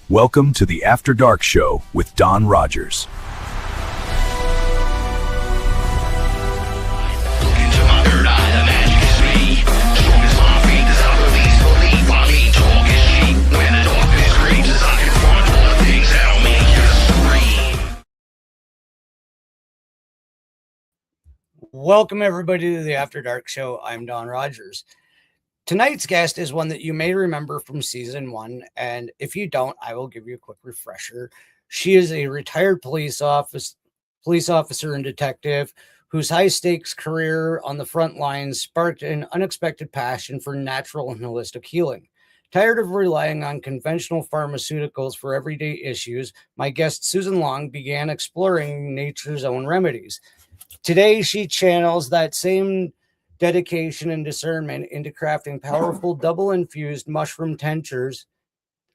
Welcome to the After Dark Show with Don Rogers. Welcome everybody to the After Dark Show. I'm Don Rogers. Tonight's guest is one that you may remember from season 1, and if you don't, I will give you a quick refresher. She is a retired police officer and detective whose high-stakes career on the front lines sparked an unexpected passion for natural and holistic healing. Tired of relying on conventional pharmaceuticals for everyday issues, my guest Susan Long began exploring nature's own remedies. Today, she channels that same dedication and discernment into crafting powerful double-infused mushroom tinctures.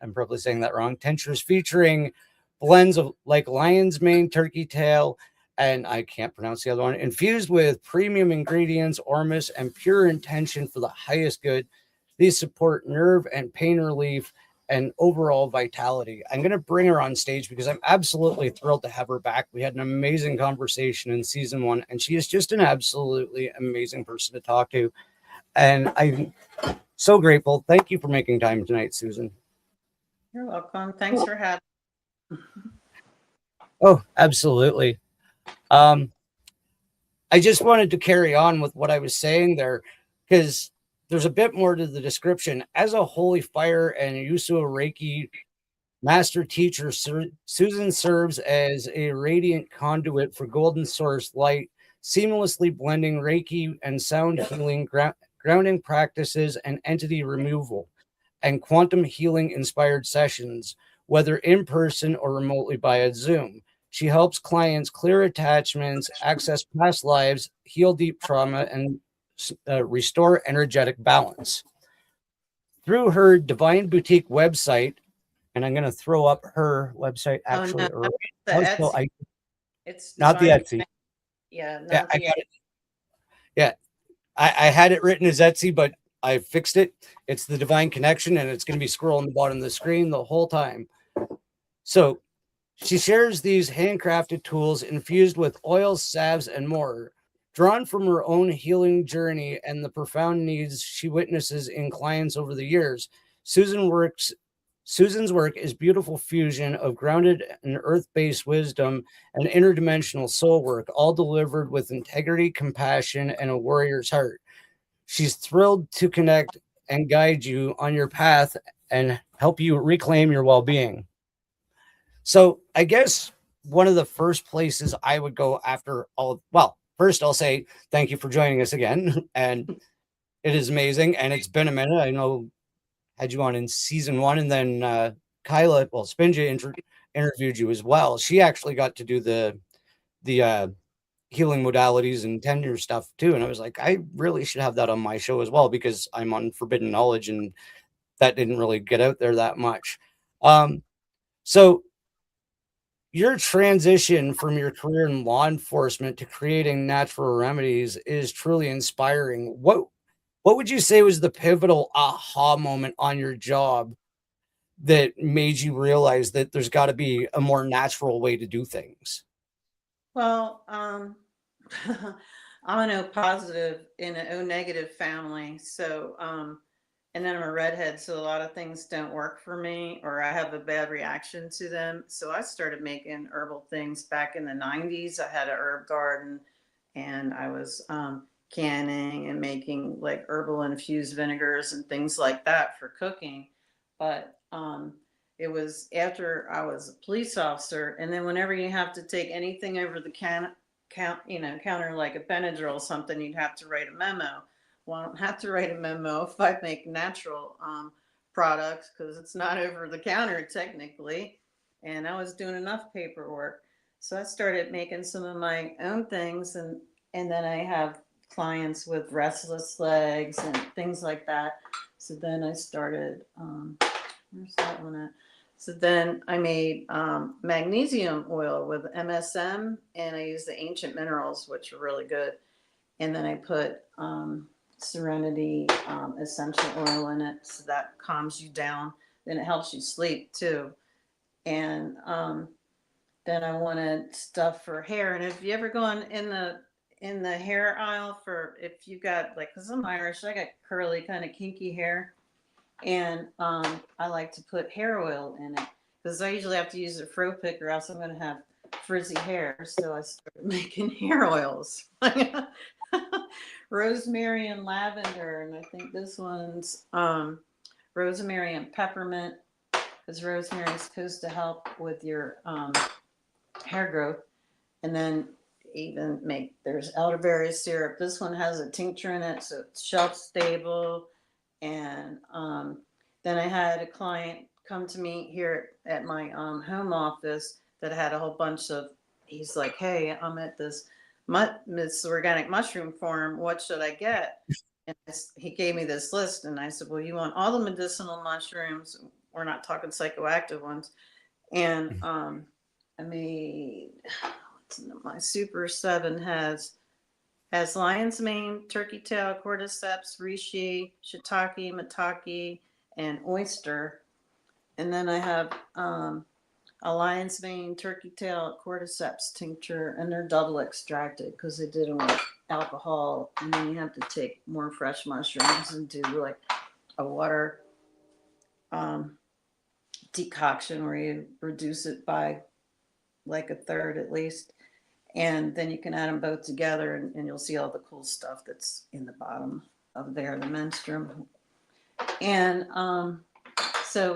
I'm probably saying that wrong. Tinctures featuring blends of like lion's mane, turkey tail, and I can't pronounce the other one, infused with premium ingredients, ormus, and pure intention for the highest good. These support nerve and pain relief and overall vitality. I'm going to bring her on stage because I'm absolutely thrilled to have her back. We had an amazing conversation in season 1, and she is just an absolutely amazing person to talk to. And I'm so grateful. Thank you for making time tonight, Susan. You're welcome. Thanks for having me. Oh, absolutely. I just wanted to carry on with what I was saying there because there's a bit more to the description. As a holy fire and Usui Reiki Master teacher, Susan serves as a radiant conduit for golden source light, seamlessly blending Reiki and sound healing, grounding practices, and entity removal, and quantum healing inspired sessions, whether in person or remotely via Zoom. She helps clients clear attachments, access past lives, heal deep trauma, and restore energetic balance. Through her Divine Boutique website, and I'm going to throw up her website actually. Oh, no, it's not the Etsy. Yeah, I got it. Yeah, I had it written as Etsy, but I fixed it. It's the Divine Connection, and it's going to be scrolling the bottom of the screen the whole time. So she shares these handcrafted tools infused with oils, salves, and more, drawn from her own healing journey and the profound needs she witnesses in clients over the years. Susan's work is beautiful fusion of grounded and earth-based wisdom and interdimensional soul work, all delivered with integrity, compassion, and a warrior's heart. She's thrilled to connect and guide you on your path and help you reclaim your well-being. So I guess one of the first places I would go after first I'll say thank you for joining us again. And it is amazing. And it's been a minute. I know had you on in season 1, and then Kyla, Spinja interviewed you as well. She actually got to do the healing modalities and tender stuff too. And I was like, I really should have that on my show as well, because I'm on Forbidden Knowledge and that didn't really get out there that much. So your transition from your career in law enforcement to creating natural remedies is truly inspiring. What would you say was the pivotal aha moment on your job that made you realize that there's got to be a more natural way to do things? Well, I'm an O positive in an O negative family. So, and then I'm a redhead, so a lot of things don't work for me, or I have a bad reaction to them. So I started making herbal things back in the 90s. I had an herb garden, and I was canning and making like herbal infused vinegars and things like that for cooking. But it was after I was a police officer, and then whenever you have to take anything over the counter like a Benadryl or something, you'd have to write a memo. Well, I don't have to write a memo if I make natural products, because it's not over the counter technically. And I was doing enough paperwork. So I started making some of my own things, and then I have clients with restless legs and things like that. So then I started, where's that one at? So then I made magnesium oil with MSM, and I used the ancient minerals, which are really good. And then I put Serenity essential oil in it, so that calms you down. Then it helps you sleep too. And then I wanted stuff for hair. And if you ever go in the hair aisle for, if you got like, because I'm Irish, I got curly kind of kinky hair, and I like to put hair oil in it because I usually have to use a fro pick or else I'm going to have frizzy hair. So I started making hair oils. Rosemary and lavender, and I think this one's rosemary and peppermint, because rosemary is supposed to help with your hair growth. And then even there's elderberry syrup. This one has a tincture in it, so it's shelf stable. And then I had a client come to me here at my home office that had a whole bunch of, he's like, hey, I'm at this organic mushroom farm. What should I get? And he gave me this list, and I said, well, you want all the medicinal mushrooms. We're not talking psychoactive ones. And I made, my Super 7 has lion's mane, turkey tail, cordyceps, reishi, shiitake, maitake, and oyster. And then I have a lion's mane, turkey tail, cordyceps tincture, and they're double extracted because they did them with alcohol. And then you have to take more fresh mushrooms and do like a water decoction where you reduce it by like a third at least. And then you can add them both together, and you'll see all the cool stuff that's in the bottom of there, the menstruum. And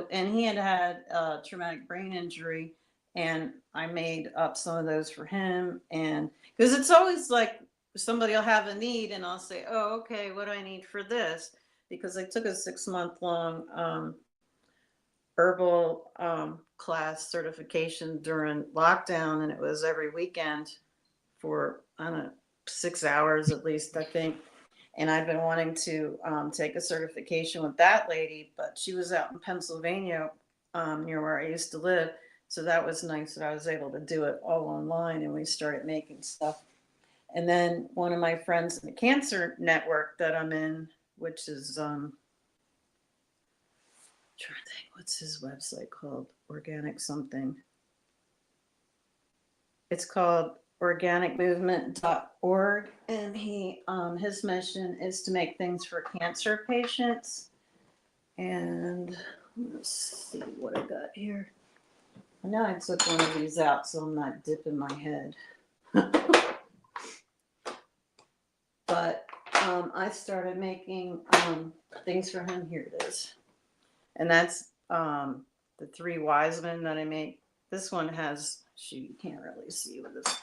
and he had a traumatic brain injury, and I made up some of those for him. And because it's always like somebody will have a need, and I'll say, oh, okay, what do I need for this? Because I took a 6-month-long herbal class certification during lockdown, and it was every weekend for, I don't know, 6 hours at least, I think. And I've been wanting to take a certification with that lady, but she was out in Pennsylvania near where I used to live. So that was nice that I was able to do it all online, and we started making stuff. And then one of my friends in the cancer network that I'm in, which is, I'm trying to think, what's his website called? Organic something. It's called organicmovement.org, and his mission is to make things for cancer patients. And let's see what I got here. Now I took one of these out so I'm not dipping my head. But I started making things for him. Here it is. And that's the 3 Wisen that I make. This one has, you can't really see with this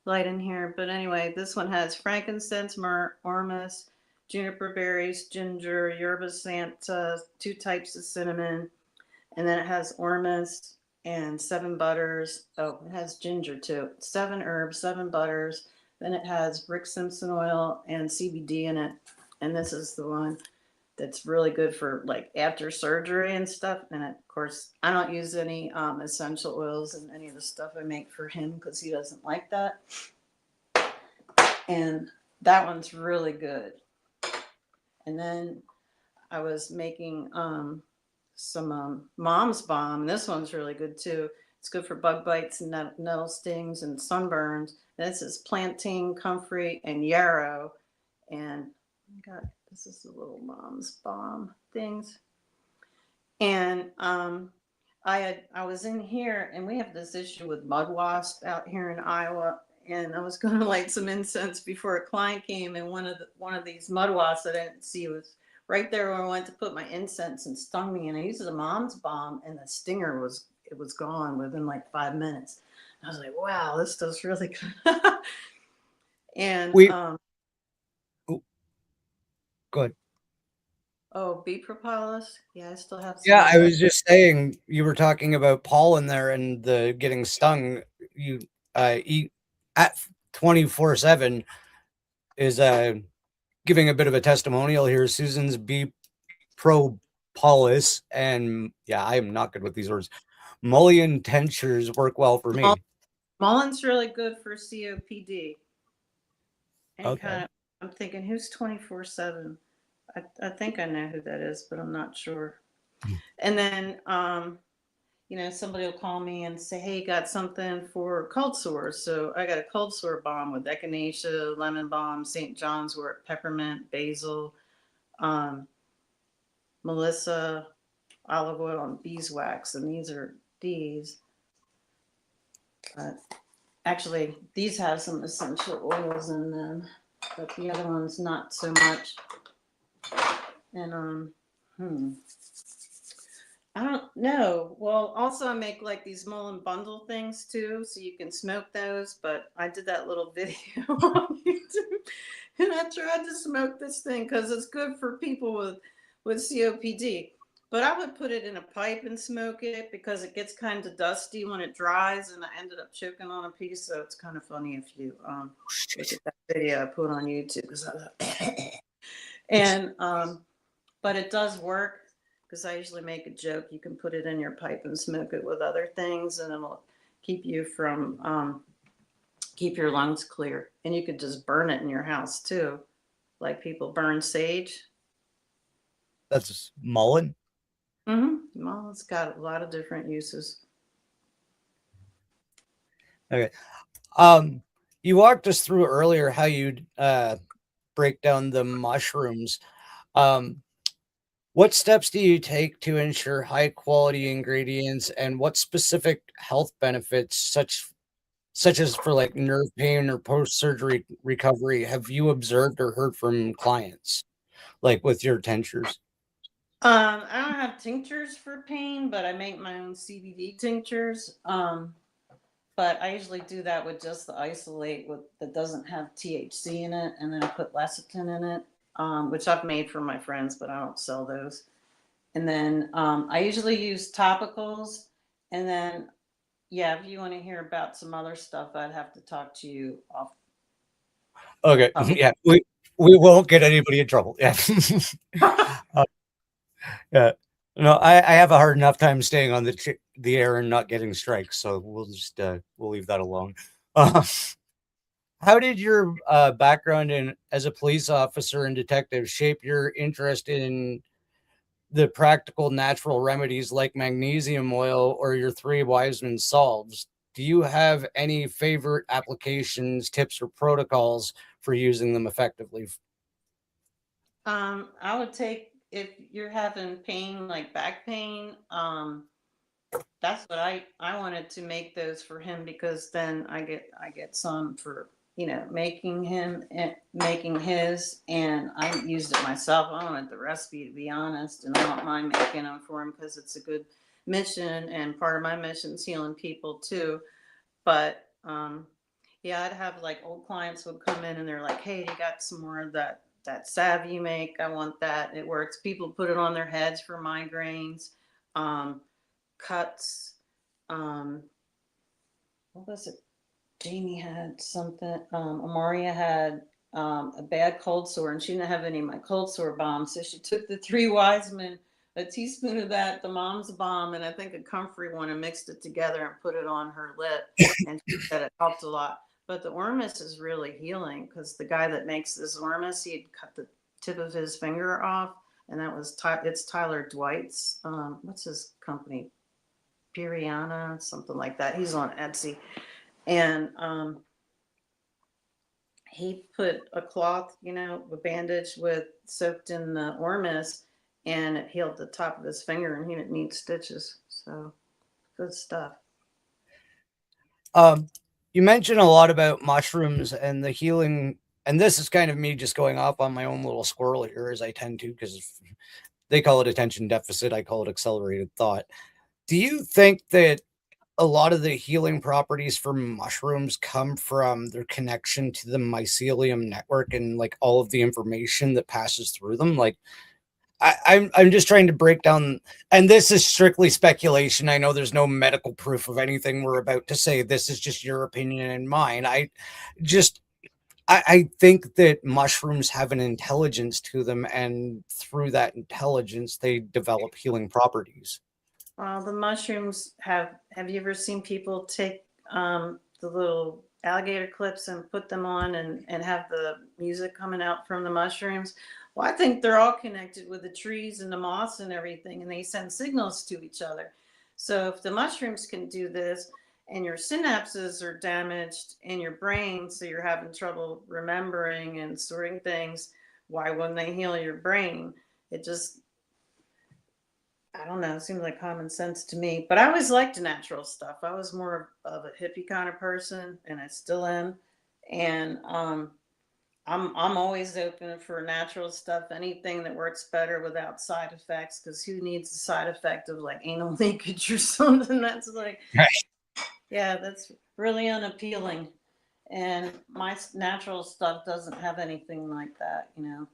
light in here, but anyway, this one has frankincense, myrrh, ormus, juniper berries, ginger, yerba santa, 2 types of cinnamon, and then it has ormus and 7 butters. Oh, it has ginger too. 7 herbs, 7 butters. Then it has Rick Simpson oil and CBD in it, and this is the one that's really good for like after surgery and stuff. And of course, I don't use any essential oils in any of the stuff I make for him because he doesn't like that. And that one's really good. And then I was making some mom's balm. This one's really good too. It's good for bug bites and nettle stings and sunburns. This is plantain, comfrey, and yarrow. And this is the little mom's balm things. And I was in here, and we have this issue with mud wasp out here in Iowa. And I was going to light some incense before a client came, and one of these mud wasps I didn't see was right there where I went to put my incense and stung me. And I used the mom's balm, and the stinger was gone within like 5 minutes. I was like, wow, this does really good. And go ahead. Oh, bee propolis. Yeah, I still have some. Yeah, I was just saying, you were talking about pollen there and the getting stung. You eat at 24/7 is giving a bit of a testimonial here. Susan's bee propolis, and yeah, I am not good with these words. Mullion tinctures work well for me. Mullen's really good for COPD. And Okay. I'm thinking, who's 24/7? I think I know who that is, but I'm not sure. And then, somebody will call me and say, hey, got something for cold sores. So I got a cold sore balm with echinacea, lemon balm, St. John's wort, peppermint, basil, melissa, olive oil, and beeswax. And these. Actually, these have some essential oils in them, but the other ones not so much. And I don't know. Well, also I make like these Mullen bundle things too, so you can smoke those. But I did that little video on YouTube, and I tried to smoke this thing because it's good for people with COPD. But I would put it in a pipe and smoke it because it gets kind of dusty when it dries, and I ended up choking on a piece. So it's kind of funny if you look at that video I put on YouTube because and but it does work. Because I usually make a joke, you can put it in your pipe and smoke it with other things, and it'll keep you from keep your lungs clear. And you could just burn it in your house too, like people burn sage. That's mullein. Well, it's got a lot of different uses. Okay. You walked us through earlier how you'd break down the mushrooms. What steps do you take to ensure high quality ingredients, and what specific health benefits, such as for like nerve pain or post surgery recovery, have you observed or heard from clients, like with your tinctures? I don't have tinctures for pain, but I make my own CBD tinctures. But I usually do that with just the isolate that doesn't have THC in it, and then I put lecithin in it, which I've made for my friends, but I don't sell those. And then I usually use topicals, and then if you want to hear about some other stuff, I'd have to talk to you off. Okay, yeah, we won't get anybody in trouble. Yeah, yeah. No, I have a hard enough time staying on the air and not getting strikes, so we'll just we'll leave that alone. How did your background as a police officer and detective shape your interest in the practical natural remedies like magnesium oil or your three Wiseman salves? Do you have any favorite applications, tips, or protocols for using them effectively? I would take, if you're having pain like back pain, that's what I wanted to make those for him, because then I get some for making his, and I used it myself. I wanted the recipe, to be honest, and I don't mind making them for him because it's a good mission, and part of my mission is healing people too. But I'd have like old clients would come in and they're like, hey, you got some more of that salve you make? I want that. It works. People put it on their heads for migraines, cuts. What was it? Jamie had something. Amaria had a bad cold sore, and she didn't have any of my cold sore bombs. So she took the three Wiseman, a teaspoon of that, the mom's balm, and I think a comfrey one, and mixed it together and put it on her lip. And she said it helped a lot. But the ormus is really healing, because the guy that makes this ormus, he had cut the tip of his finger off, and that was it's Tyler Dwight's. What's his company? Piriana, something like that. He's on Etsy. And he put a cloth, a bandage soaked in the ormus, and it healed the top of his finger, and he didn't need stitches. So good stuff. You mentioned a lot about mushrooms and the healing, and this is kind of me just going off on my own little squirrel here, as I tend to, because they call it attention deficit. I call it accelerated thought. Do you think that a lot of the healing properties for mushrooms come from their connection to the mycelium network and like all of the information that passes through them? Like, I'm just trying to break down, and this is strictly speculation. I know there's no medical proof of anything we're about to say. This is just your opinion and mine. I think that mushrooms have an intelligence to them, and through that intelligence, they develop healing properties. The mushrooms have you ever seen people take the little alligator clips and put them on and have the music coming out from the mushrooms? Well, I think they're all connected with the trees and the moss and everything, and they send signals to each other. So if the mushrooms can do this and your synapses are damaged in your brain, so you're having trouble remembering and sorting things, why wouldn't they heal your brain? It just, I don't know, it seems like common sense to me. But I always liked natural stuff. I was more of a hippie kind of person, and I still am. And I'm always open for natural stuff, anything that works better without side effects. Because who needs the side effect of like anal leakage or something? That's like, yeah, that's really unappealing. And my natural stuff doesn't have anything like that, you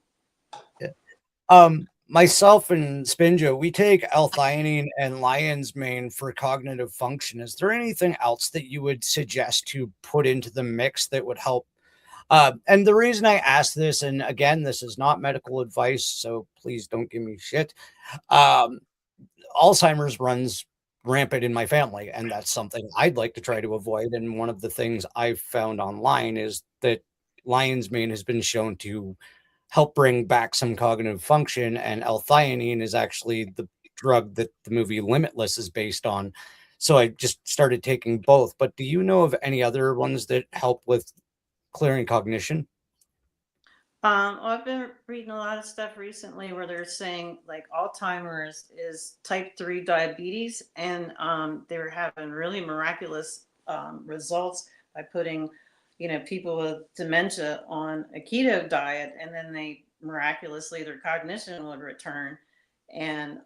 know. Myself and Spinjo, we take L-theanine and lion's mane for cognitive function. Is there anything else that you would suggest to put into the mix that would help? And the reason I ask this, and again, this is not medical advice, so please don't give me shit. Um, Alzheimer's runs rampant in my family, and that's something I'd like to try to avoid. And one of the things I've found online is that lion's mane has been shown to help bring back some cognitive function, and L-theanine is actually the drug that the movie Limitless is based on. So I just started taking both. But do you know of any other ones that help with clearing cognition? Well, I've been reading a lot of stuff recently where they're saying like Alzheimer's is type 3 diabetes, and they're having really miraculous results by putting, you know, people with dementia on a keto diet, and then they miraculously their cognition would return, and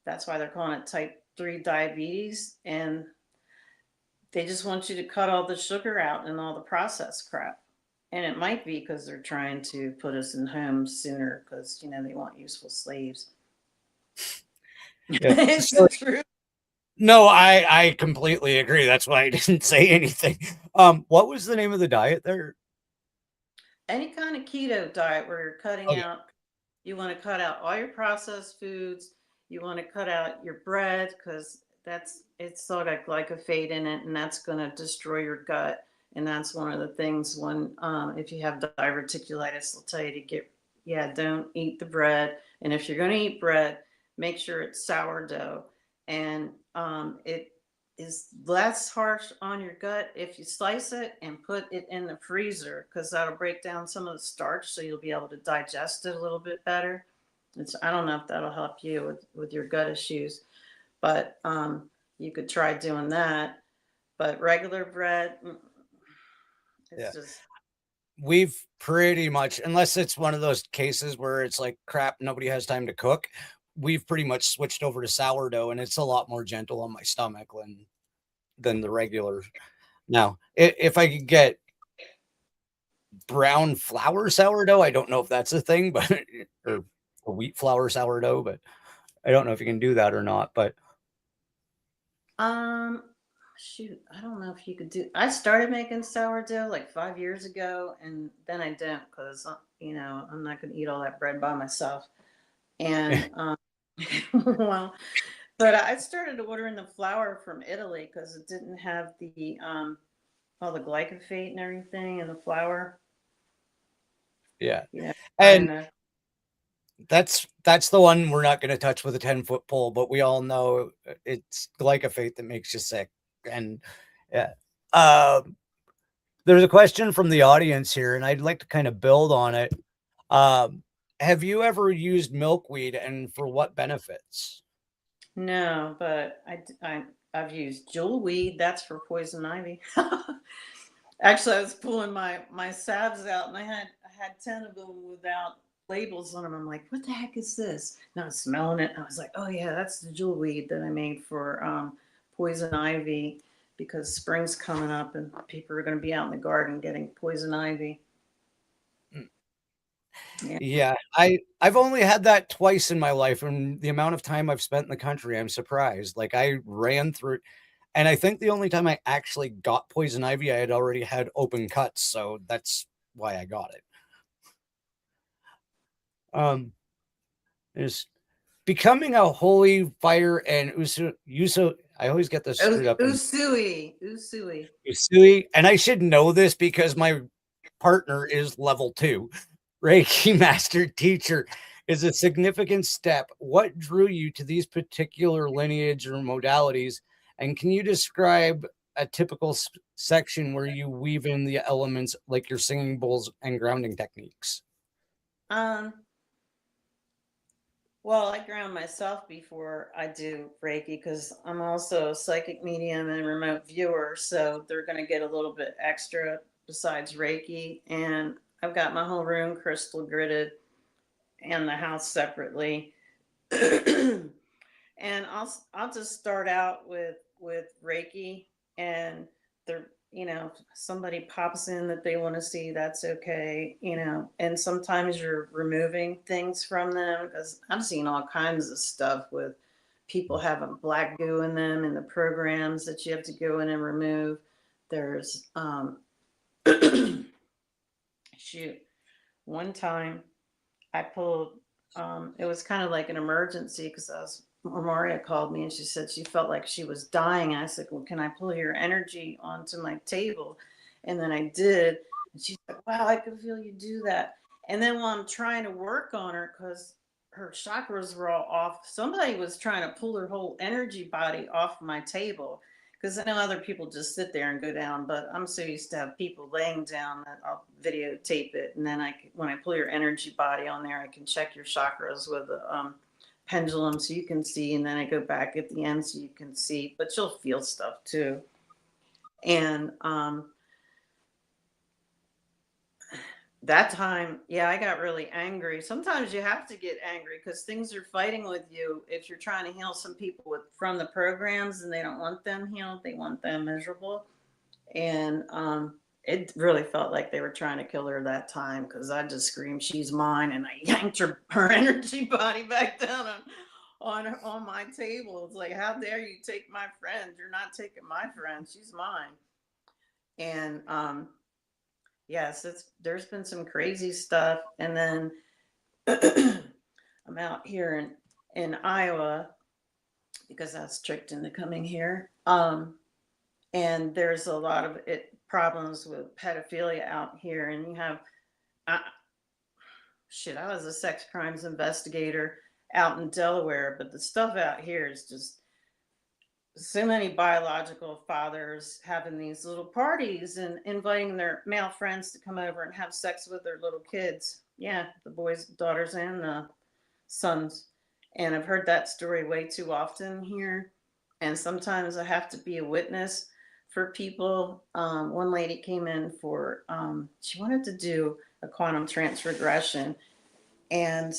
that's why they're calling it type 3 diabetes, and they just want you to cut all the sugar out and all the processed crap. And it might be because they're trying to put us in homes sooner because, you know, they want useful slaves. Yeah. It's the truth. No, I completely agree. That's why I didn't say anything. What was the name of the diet there? Any kind of keto diet where you're cutting Okay. out, you want to cut out all your processed foods. You want to cut out your bread because it's sort of glyphosate in it, and that's going to destroy your gut. And that's one of the things when, if you have diverticulitis, they'll tell you to get, yeah, don't eat the bread. And if you're going to eat bread, make sure it's sourdough. And it is less harsh on your gut if you slice it and put it in the freezer because that'll break down some of the starch so you'll be able to digest it a little bit better. I don't know if that'll help you with your gut issues, but you could try doing that. But regular bread, Yeah. it's just, We've pretty much, unless it's one of those cases where it's like crap, nobody has time to cook, we've pretty much switched over to sourdough, and it's a lot more gentle on my stomach than the regular. Now, if I could get brown flour sourdough, I don't know if that's a thing, but or wheat flour sourdough, but I don't know if you can do that or not. But um, shoot, I don't know if you could do. I started making sourdough like 5 years ago, and then I didn't because you know I'm not going to eat all that bread by myself. And well, but I started ordering the flour from Italy because it didn't have the all the glyphosate and everything in the flour. yeah, You know, trying and to. that's the one we're not going to touch with a 10-foot pole, but we all know it's glyphosate that makes you sick. And yeah, um, there's a question from the audience here, and I'd like to kind of build on it. Um, have you ever used milkweed, and for what benefits? No, but I've used jewelweed. That's for poison ivy. Actually, I was pulling my salves out, and I had 10 of them without labels on them. I'm like, what the heck is this? And I was smelling it. And I was like, oh yeah, that's the jewelweed that I made for poison ivy because spring's coming up and people are going to be out in the garden getting poison ivy. Yeah. Yeah, I've only had that twice in my life, and the amount of time I've spent in the country, I'm surprised. Like I ran through, and I think the only time I actually got poison ivy, I had already had open cuts, so that's why I got it. Um, is becoming a holy fire and uso. I always get this screwed up. And Usui. Usui, and I should know this because my partner is level 2 Reiki Master teacher. is a significant step. What drew you to these particular lineage or modalities? And can you describe a typical section where you weave in the elements like your singing bowls and grounding techniques? Um, well, I ground myself before I do Reiki because I'm also a psychic medium and remote viewer. So they're going to get a little bit extra besides Reiki. And I've got my whole room crystal gridded and the house separately. And I'll just start out with Reiki, and they're, somebody pops in that they want to see, that's okay, and sometimes you're removing things from them because I've seen all kinds of stuff with people having black goo in them in the programs that you have to go in and remove. There's shoot, one time I pulled, it was kind of like an emergency because Maria called me and she said she felt like she was dying. I said, well, can I pull your energy onto my table? And then I did. And she said, wow, I could feel you do that. And then while I'm trying to work on her, because her chakras were all off, somebody was trying to pull her whole energy body off my table. Because I know other people just sit there and go down, but I'm so used to have people laying down that I'll videotape it, and then when I pull your energy body on there, I can check your chakras with a pendulum so you can see, and then I go back at the end so you can see, but you'll feel stuff too. And that time, yeah, I got really angry. Sometimes you have to get angry because things are fighting with you. If you're trying to heal some people from the programs and they don't want them healed, they want them miserable. And it really felt like they were trying to kill her that time because I just screamed, she's mine. And I yanked her energy body back down on my table. It's like, how dare you take my friend? You're not taking my friend. She's mine. And yes, there's been some crazy stuff. And then I'm out here in Iowa because I was tricked into coming here. And there's a lot of problems with pedophilia out here. And you have, I was a sex crimes investigator out in Delaware, but the stuff out here is just so many biological fathers having these little parties and inviting their male friends to come over and have sex with their little kids. Yeah, the boys, daughters, and the sons. And I've heard that story way too often here. And sometimes I have to be a witness for people. One lady came in for, she wanted to do a quantum trance regression. And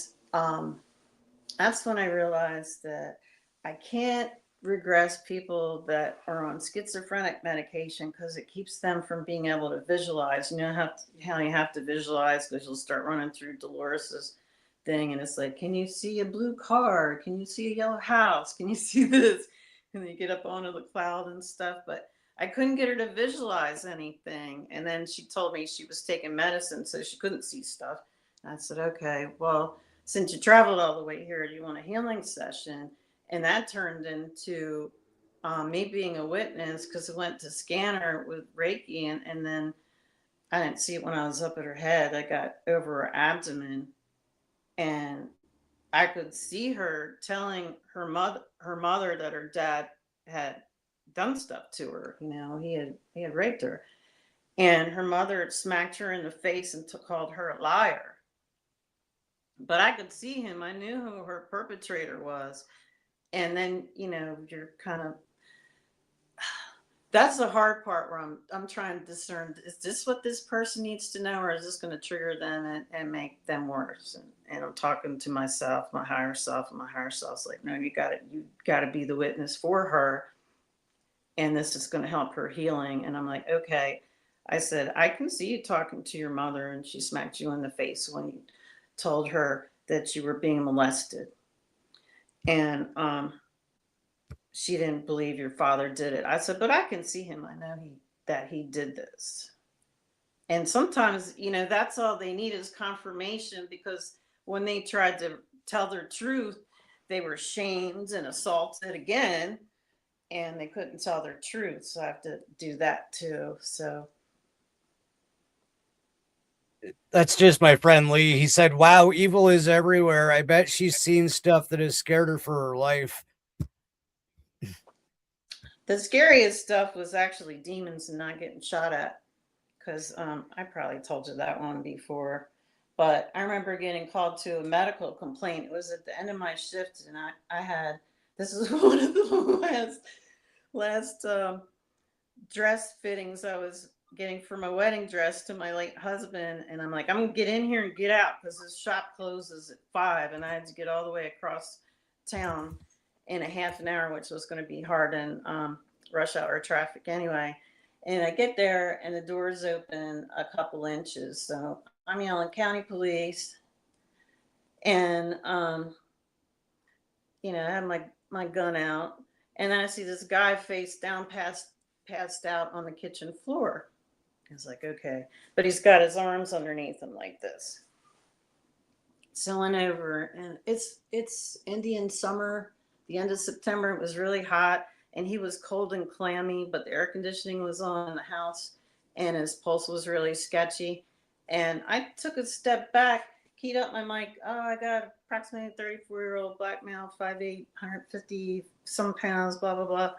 that's when I realized that I can't regress people that are on schizophrenic medication because it keeps them from being able to visualize. You know how you have to visualize because you'll start running through Dolores's thing and it's like, can you see a blue car? Can you see a yellow house? Can you see this? And then you get up onto the cloud and stuff. But I couldn't get her to visualize anything. And then she told me she was taking medicine, so she couldn't see stuff. And I said, okay, well, since you traveled all the way here, do you want a healing session? And that turned into me being a witness because I went to scan her with Reiki, and then I didn't see it when I was up at her head. I got over her abdomen, and I could see her telling her mother that her dad had done stuff to her. He had raped her, and her mother smacked her in the face and called her a liar. But I could see him. I knew who her perpetrator was. And then, you're kind of, that's the hard part where I'm trying to discern, is this what this person needs to know, or is this going to trigger them and make them worse? And I'm talking to myself, my higher self, and my higher self's like, no, you got to be the witness for her. And this is going to help her healing. And I'm like, okay. I said, I can see you talking to your mother and she smacked you in the face when you told her that you were being molested. And she didn't believe your father did it. I said, but I can see him. I know that he did this. And sometimes, that's all they need is confirmation, because when they tried to tell their truth, they were shamed and assaulted again, and they couldn't tell their truth. So I have to do that too. So That's just my friend Lee. He said, "Wow, evil is everywhere. I bet she's seen stuff that has scared her for her life." The scariest stuff was actually demons and not getting shot at. Because I probably told you that one before. But I remember getting called to a medical complaint. It was at the end of my shift, and I had this is one of the last dress fittings I was getting for my wedding dress to my late husband. And I'm like, I'm gonna get in here and get out because this shop closes at 5, and I had to get all the way across town in a half an hour, which was going to be hard in rush hour traffic anyway. And I get there and the door's open a couple inches. So I'm yelling county police. And, I have my gun out. And then I see this guy face down, passed out on the kitchen floor. I was like, okay. But he's got his arms underneath him like this. So I went over, and it's Indian summer, the end of September. It was really hot, and he was cold and clammy, but the air conditioning was on in the house, and his pulse was really sketchy. And I took a step back, keyed up my mic. Oh, I got approximately a 34-year-old black male, 5'8", 150 some pounds, blah, blah, blah,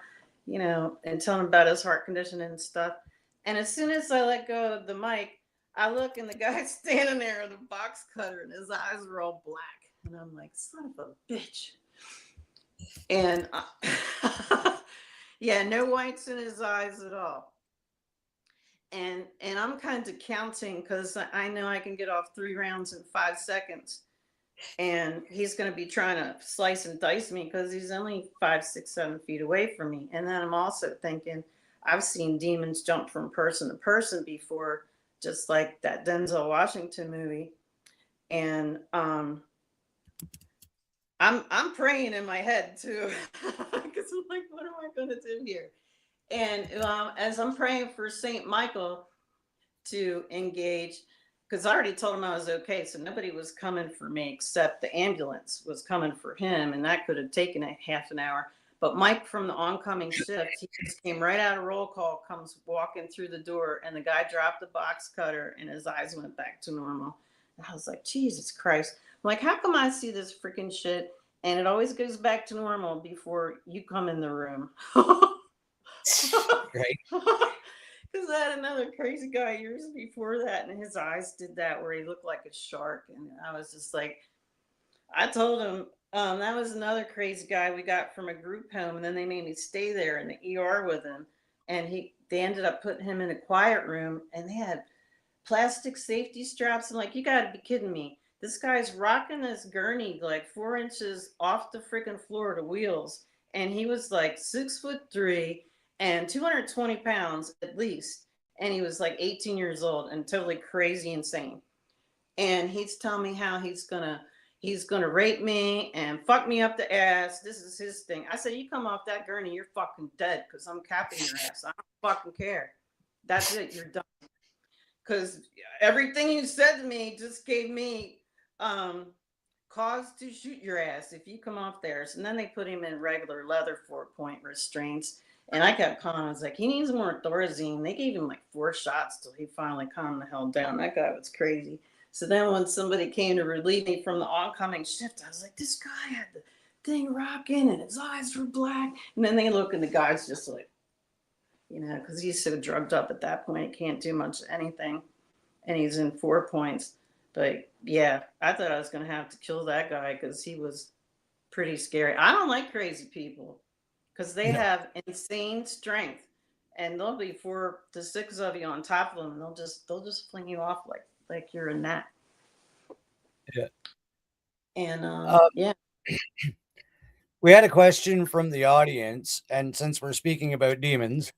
and telling him about his heart condition and stuff. And as soon as I let go of the mic, I look, and the guy's standing there with a box cutter, and his eyes were all black. And I'm like, son of a bitch. And yeah, no whites in his eyes at all. And I'm kind of counting because I know I can get off 3 rounds in 5 seconds. And he's going to be trying to slice and dice me because he's only 5, 6, 7 feet away from me. And then I'm also thinking, I've seen demons jump from person to person before, just like that Denzel Washington movie. And I'm praying in my head too, because I'm like, what am I going to do here? And as I'm praying for Saint Michael to engage, because I already told him I was okay, so nobody was coming for me except the ambulance was coming for him, and that could have taken a half an hour. But Mike from the oncoming shift, he just came right out of roll call, comes walking through the door, and the guy dropped the box cutter, and his eyes went back to normal. And I was like, Jesus Christ. I'm like, how come I see this freaking shit, and it always goes back to normal before you come in the room? Right. Because I had another crazy guy years before that, and his eyes did that where he looked like a shark. And I was just like, I told him, that was another crazy guy we got from a group home, and then they made me stay there in the ER with him. And they ended up putting him in a quiet room, and they had plastic safety straps. I'm like, you got to be kidding me. This guy's rocking this gurney like 4 inches off the freaking floor to wheels. And he was like 6'3" and 220 pounds at least. And he was like 18 years old and totally crazy insane. And he's telling me how he's gonna rape me and fuck me up the ass. This is his thing. I said, you come off that gurney, you're fucking dead because I'm capping your ass. I don't fucking care. That's it. You're done. Because everything you said to me just gave me cause to shoot your ass if you come off there. And then they put him in regular leather 4-point restraints. And I kept calling. I was like, he needs more Thorazine. They gave him like 4 shots till he finally calmed the hell down. That guy was crazy. So then when somebody came to relieve me from the oncoming shift, I was like, this guy had the thing rocking and his eyes were black. And then they look, and the guy's just like, because he's so drugged up at that point, he can't do much of anything. And he's in 4 points. But yeah, I thought I was going to have to kill that guy because he was pretty scary. I don't like crazy people because they have insane strength, and there'll be 4 to 6 of you on top of them, and they'll just fling you off like you're a gnat. Yeah. And yeah. We had a question from the audience, and since we're speaking about demons,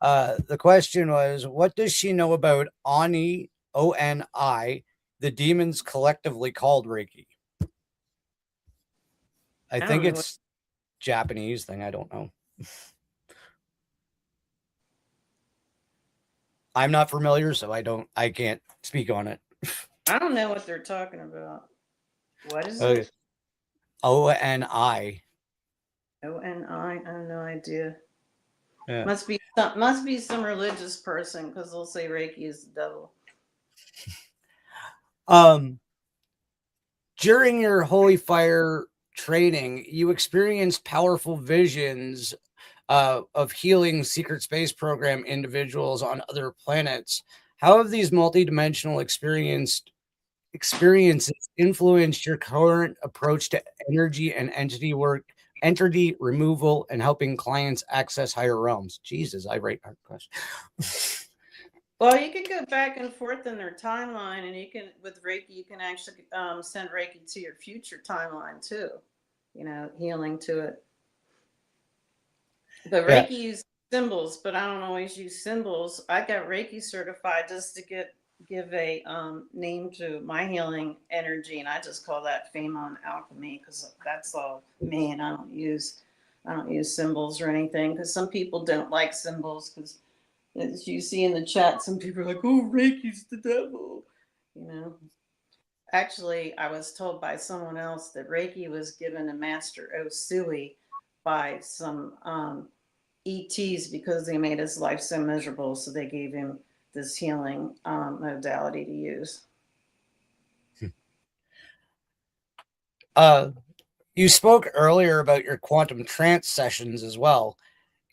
the question was, what does she know about Oni, O-N-I, the demons collectively called Reiki? I think it's Japanese thing. I don't know. I'm not familiar, so I can't speak on it. I don't know what they're talking about. What is it? O-N-I. O-N-I? I have no idea. Yeah. Must be some religious person because they'll say Reiki is the devil. Um, During your holy fire training, you experienced powerful visions of healing secret space program individuals on other planets. How have these multidimensional experiences influenced your current approach to energy and entity work, entity removal, and helping clients access higher realms? Jesus, I write hard questions. Well, you can go back and forth in their timeline, and you can, with Reiki, you can actually send Reiki to your future timeline too. You know, healing to it. But Yeah. Reiki uses symbols, but I don't always use symbols. I got Reiki certified just to give a name to my healing energy, and I just call that fame on alchemy because that's all me, and I don't use symbols or anything because some people don't like symbols because as you see in the chat, some people are like, "Oh, Reiki's the devil," you know. Actually, I was told by someone else that Reiki was given to Master Usui by some ETs because they made his life so miserable. So they gave him this healing modality to use. Uh, you spoke earlier about your quantum trance sessions as well.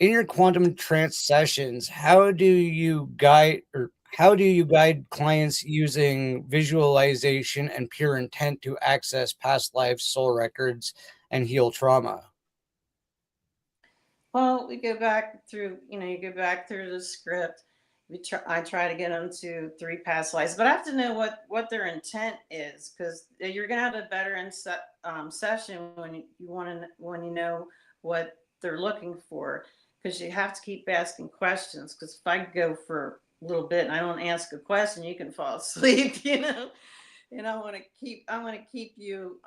In your quantum trance sessions, how do you guide clients using visualization and pure intent to access past lives, soul records, and heal trauma? Well, we go back through, you go back through the script. I try to get them to 3 past lives, but I have to know what their intent is because you're gonna have a better session when you want to when you know what they're looking for. Because you have to keep asking questions. Because if I go for a little bit and I don't ask a question, you can fall asleep. And I want to keep you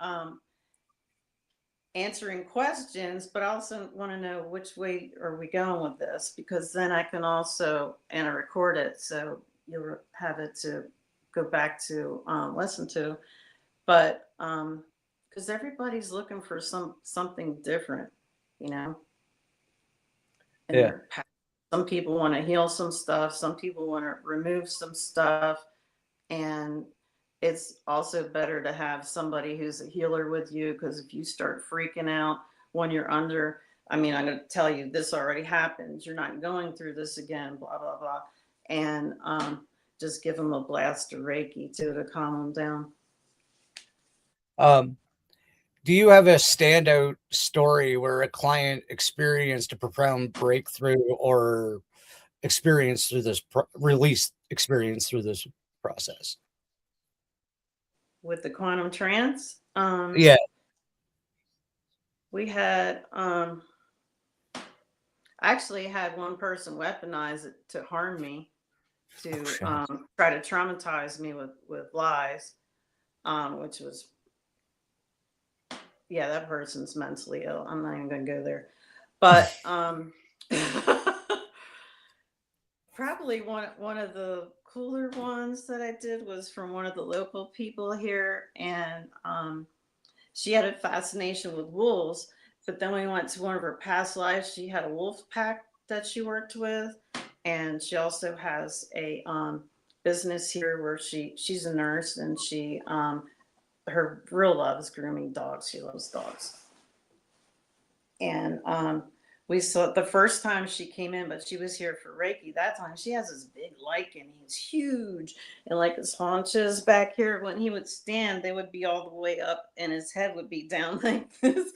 answering questions, but I also want to know which way are we going with this because then I can also and I record it so you'll have it to go back to listen to. But because everybody's looking for something different, you know, in Yeah. their past. Some people want to heal some stuff. Some people want to remove some stuff. And it's also better to have somebody who's a healer with you because if you start freaking out when you're under, I mean, I'm going to tell you this already happened. You're not going through this again, blah, blah, blah. And just give them a blast of Reiki too to calm them down. Um, do you have a standout story where a client experienced a profound breakthrough or experience through this release experience through this process? With the quantum trance, Yeah. we had actually had one person weaponize it to harm me, to try to traumatize me with lies, which was, yeah, that person's mentally ill. I'm not even going to go there. But probably one of the cooler ones that I did was from one of the local people here, and she had a fascination with wolves. But then we went to one of her past lives. She had a wolf pack that she worked with, and she also has a business here where she's a nurse, and she her real love is grooming dogs. She loves dogs. And we saw the first time she came in, but she was here for Reiki. That time she has this big lichen. He's huge. And like his haunches back here, when he would stand, they would be all the way up and his head would be down like this.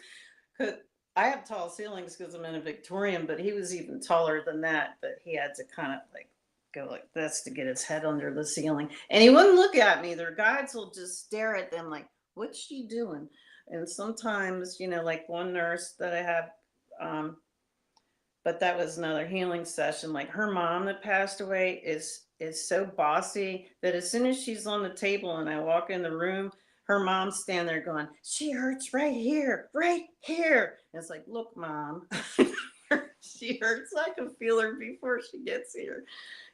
'Cause I have tall ceilings because I'm in a Victorian, but he was even taller than that. But he had to kind of like go like this to get his head under the ceiling. And he wouldn't look at me. Their guides will just stare at them like, what's she doing? And sometimes, like one nurse that I have, but that was another healing session. Like her mom that passed away is so bossy that as soon as she's on the table and I walk in the room, her mom's standing there going, "She hurts right here, right here." And it's like, "Look, mom, she hurts. I can feel her before she gets here."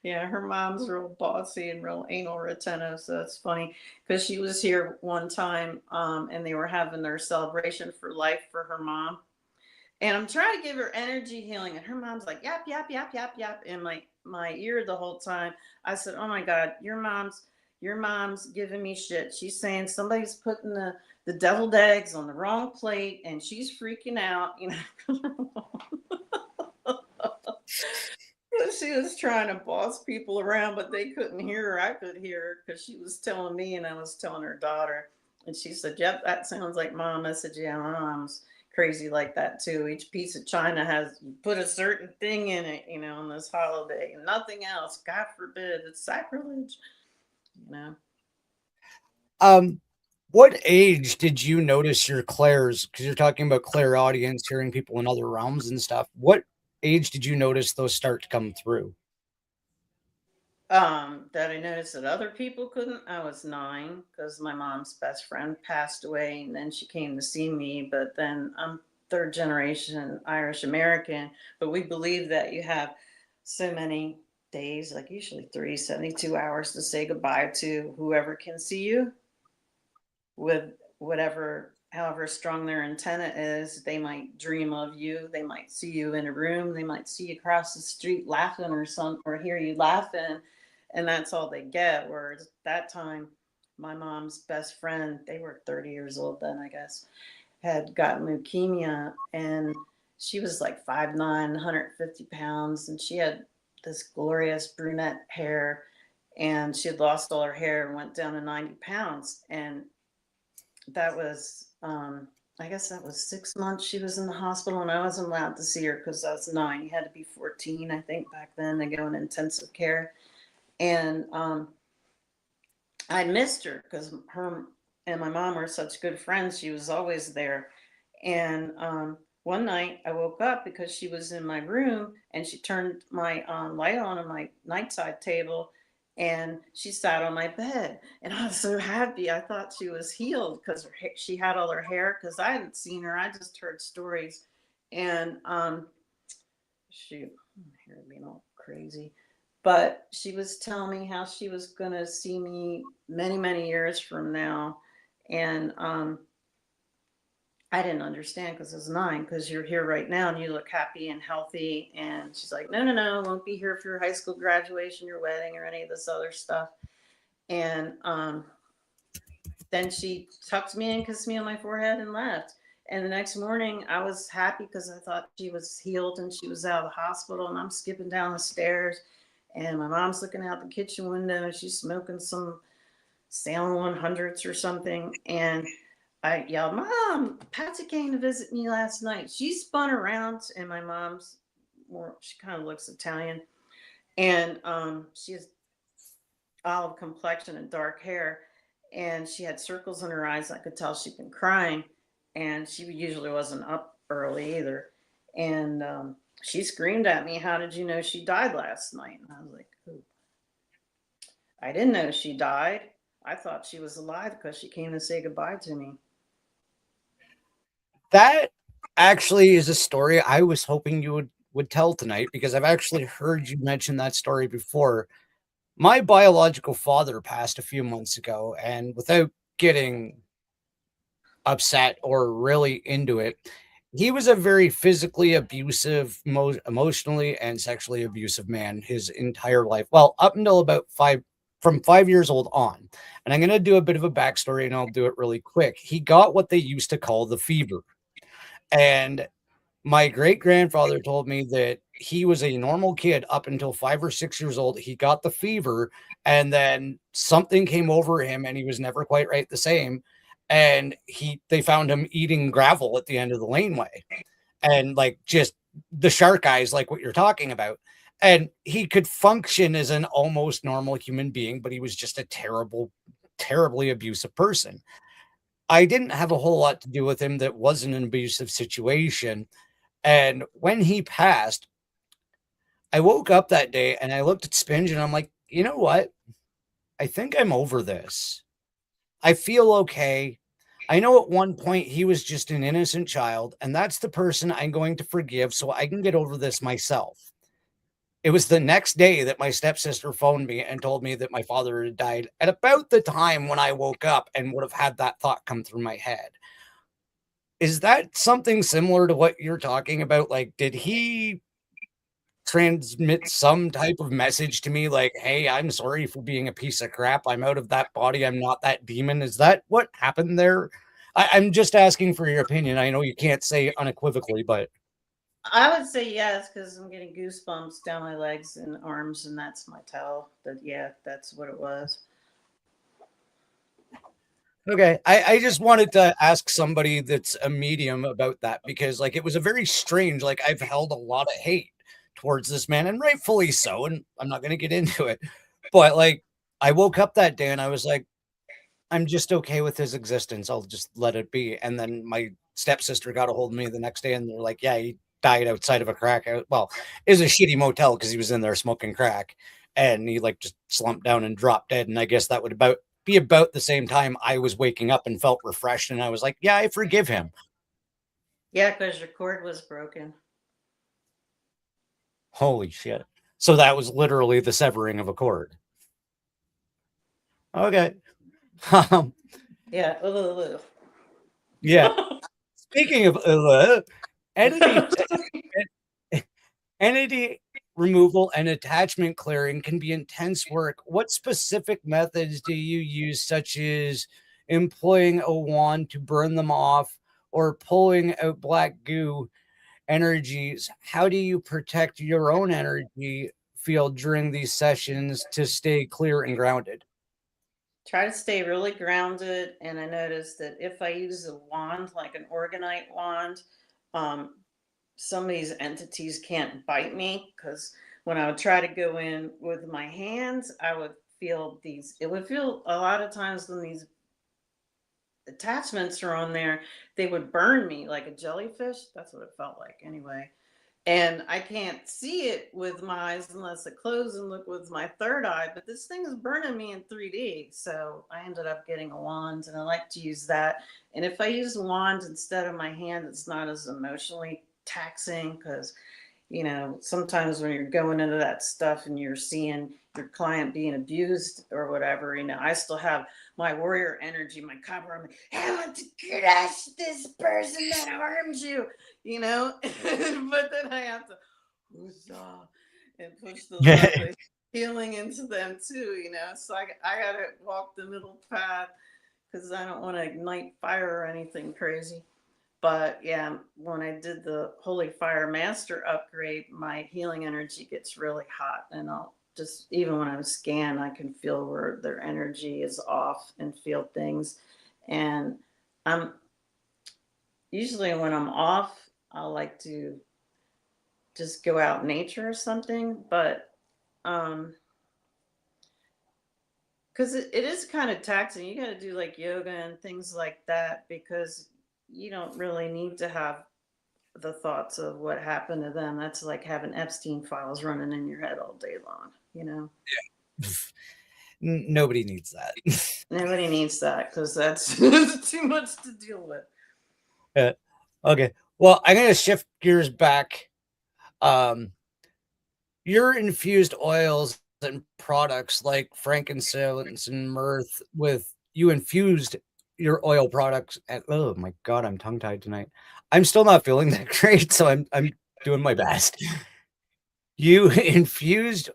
Yeah, her mom's real bossy and real anal retentive, so it's funny because she was here one time, and they were having their celebration for life for her mom, and I'm trying to give her energy healing, and her mom's like, "Yap, yap, yap, yap, yap," in my ear the whole time. I said, "Oh my God, your mom's Your mom's giving me shit. She's saying somebody's putting the deviled eggs on the wrong plate and she's freaking out, you know. She was trying to boss people around, but they couldn't hear her. I could hear her because she was telling me and I was telling her daughter. And she said, "Yep, that sounds like mom." I said, "Yeah, my mom's crazy like that too. Each piece of china has put a certain thing in it, you know, on this holiday and nothing else. God forbid, it's sacrilege, you know." What age did you notice your clairs? Because you're talking about clairaudience, hearing people in other realms and stuff. What age did you notice those start to come through? That I noticed that other people couldn't. I was 9 because my mom's best friend passed away, and then she came to see me. But then I'm third generation Irish American, but we believe that you have so many days, like usually 72 hours to say goodbye to whoever can see you with whatever, however strong their antenna is. They might dream of you, they might see you in a room, they might see you across the street laughing or something, or hear you laughing, and that's all they get. Whereas that time, my mom's best friend, they were 30 years old then, I guess, had gotten leukemia, and she was like 5'9", 150 pounds, and she had this glorious brunette hair, and she had lost all her hair and went down to 90 pounds. And that was I guess that was 6 months she was in the hospital, and I wasn't allowed to see her because I was 9. You had to be 14, I think, back then to go in intensive care. And I missed her because her and my mom were such good friends. She was always there. And one night I woke up because she was in my room and she turned my light on my nightside table, and she sat on my bed. And I was so happy. I thought she was healed because she had all her hair, because I hadn't seen her. I just heard stories. And shoot, my hair being all crazy. But she was telling me how she was going to see me many, many years from now. And I didn't understand because I was 9, because you're here right now and you look happy and healthy. And she's like, "No, no, no, I won't be here for your high school graduation, your wedding, or any of this other stuff." And then she tucked me in, kissed me on my forehead, and left. And the next morning, I was happy because I thought she was healed and she was out of the hospital. And I'm skipping down the stairs, and my mom's looking out the kitchen window, and she's smoking some Salem 100s or something. And I yelled, "Mom, Patsy came to visit me last night." She spun around, and my mom's more, she kind of looks Italian. And she has olive complexion and dark hair. And she had circles in her eyes. I could tell she'd been crying. And she usually wasn't up early either. And she screamed at me, "How did you know she died last night?" And I was like, "Ooh, I didn't know she died. I thought she was alive because she came to say goodbye to me." That actually is a story I was hoping you would tell tonight, because I've actually heard you mention that story before. My biological father passed a few months ago, and without getting upset or really into it, he was a very physically abusive, emotionally and sexually abusive man his entire life. Well, up until about from 5 years old on. And I'm going to do a bit of a backstory and I'll do it really quick. He got what they used to call the fever. And my great grandfather told me that he was a normal kid up until 5 or 6 years old. He got the fever, and then something came over him, and he was never quite right the same. And they found him eating gravel at the end of the laneway, and like just the shark eyes, like what you're talking about. And he could function as an almost normal human being, but he was just a terribly abusive person. I didn't have a whole lot to do with him. That wasn't an abusive situation. And when he passed, I woke up that day and I looked at Spinge and I'm like, you know what? I think I'm over this. I feel okay. I know at one point he was just an innocent child, and that's the person I'm going to forgive so I can get over this myself. It was the next day that my stepsister phoned me and told me that my father had died at about the time when I woke up and would have had that thought come through my head. Is that something similar to what you're talking about? Like, did he transmit some type of message to me like, hey, I'm sorry for being a piece of crap. I'm out of that body. I'm not that demon. Is that what happened there? I'm just asking for your opinion. I know you can't say unequivocally, but I would say yes because I'm getting goosebumps down my legs and arms, and that's my towel. That yeah, that's what it was. okay. I just wanted to ask somebody that's a medium about that because like it was a very strange, like I've held a lot of hate towards this man, and rightfully so, and I'm not gonna get into it. But like I woke up that day and I was like, I'm just okay with his existence. I'll just let it be. And then my stepsister got a hold of me the next day and they're like, yeah, he died outside of a crack. Well, it was a shitty motel because he was in there smoking crack and he like just slumped down and dropped dead. And I guess that would be about the same time I was waking up and felt refreshed. And I was like, yeah, I forgive him. Yeah, because your cord was broken. Holy shit. So that was literally the severing of a cord. Okay. Um, Yeah. Ugh. yeah. Speaking of entity entity removal and attachment clearing can be intense work. What specific methods do you use, such as employing a wand to burn them off or pulling out black goo energies? How do you protect your own energy field during these sessions to stay clear and grounded? Try to stay really grounded. And I noticed that if I use a wand, like an organite wand, um, some of these entities can't bite me because when I would try to go in with my hands, I would feel these. It would feel a lot of times when these attachments are on there, they would burn me like a jellyfish. That's what it felt like anyway. And I can't see it with my eyes unless I close and look with my third eye. But this thing is burning me in 3D. So I ended up getting a wand and I like to use that. And if I use a wand instead of my hand, it's not as emotionally taxing because sometimes when you're going into that stuff and you're seeing your client being abused or whatever, I still have my warrior energy, my copper. I'm like, I want to crush this person that harms you, but then I have to huzzah, and push the love, the healing into them too, So I got to walk the middle path because I don't want to ignite fire or anything crazy. But yeah, when I did the Holy Fire Master upgrade, my healing energy gets really hot. And I'll just, even when I'm scanned, I can feel where their energy is off and feel things. And I'm usually when I'm off, I like to just go out in nature or something. But, because it is kind of taxing. You got to do like yoga and things like that because you don't really need to have the thoughts of what happened to them. That's like having Epstein files running in your head all day long. Nobody needs that. Nobody needs that because that's too much to deal with. Okay. Well, I'm going to shift gears back. Um, your infused oils and products like frankincense and myrrh, with you infused your oil products and oh my god, I'm tongue tied tonight. I'm still not feeling that great, so I'm doing my best. You infused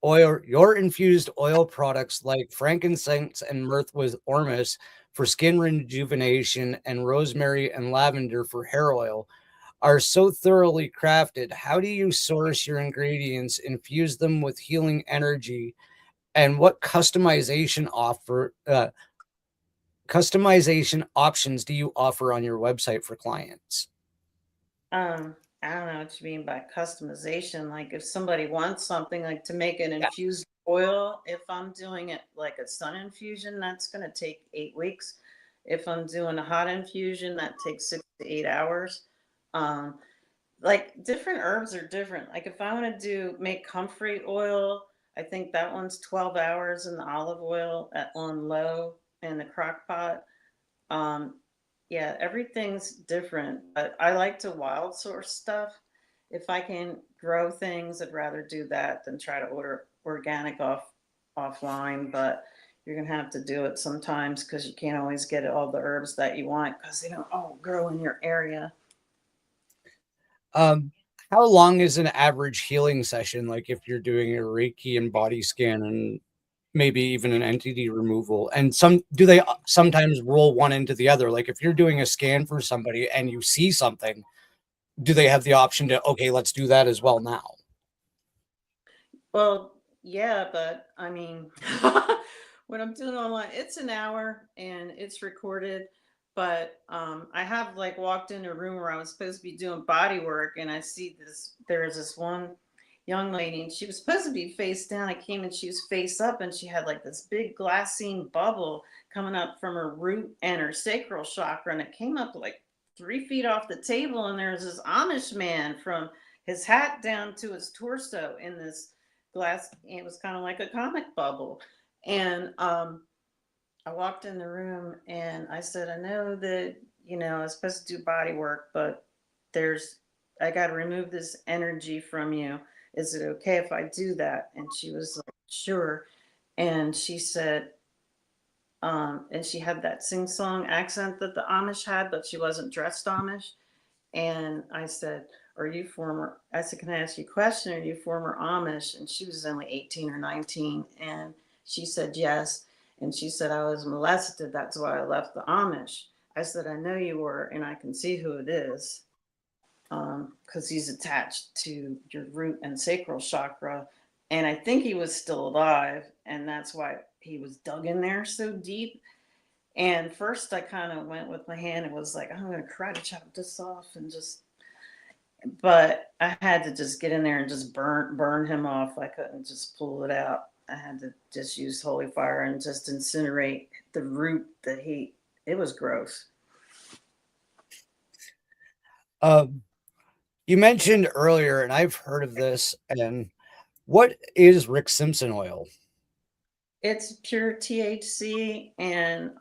your infused oil products like frankincense and myrrh with ormus for skin rejuvenation and rosemary and lavender for hair oil are so thoroughly crafted. How do you source your ingredients, infuse them with healing energy, and what customization options do you offer on your website for clients? I don't know what you mean by customization. Like if somebody wants something like to make an infused oil, if I'm doing it like a sun infusion, that's going to take 8 weeks. If I'm doing a hot infusion, that takes 6 to 8 hours. Um, like different herbs are different. Like if I want to make comfrey oil, I think that one's 12 hours in the olive oil on low in the crock pot. Um, yeah, everything's different, but I like to wild source stuff. If I can grow things, I'd rather do that than try to order organic offline. But you're gonna have to do it sometimes because you can't always get all the herbs that you want because they don't all grow in your area. Um, How long is an average healing session? Like if you're doing a Reiki and body scan and maybe even an entity removal, and do they sometimes roll one into the other? Like if you're doing a scan for somebody and you see something, do they have the option to, okay, let's do that as well now? Well, yeah, but I mean, when I'm doing online, it's an hour and it's recorded. But I have like walked in a room where I was supposed to be doing body work, and I see this. There was this one young lady, and she was supposed to be face down. I came and she was face up, and she had like this big glassine bubble coming up from her root and her sacral chakra, and it came up like 3 feet off the table. And there was this Amish man from his hat down to his torso in this glass. It was kind of like a comic bubble. And I walked in the room and I said, I know that, I was supposed to do body work, but I got to remove this energy from you. Is it okay if I do that? And she was like, sure. And she said, and she had that sing song accent that the Amish had, but she wasn't dressed Amish. And I said, I said, can I ask you a question? Are you former Amish? And she was only 18 or 19. And she said, yes. And she said, I was molested. That's why I left the Amish. I said, I know you were, and I can see who it is. Because he's attached to your root and sacral chakra. And I think he was still alive. And that's why he was dug in there so deep. And first I kind of went with my hand and was like, I'm going to try to chop this off but I had to just get in there and just burn him off. I couldn't just pull it out. I had to just use holy fire and just incinerate the root, the heat. It was gross. You mentioned earlier, and I've heard of this, and what is Rick Simpson oil? It's pure THC, and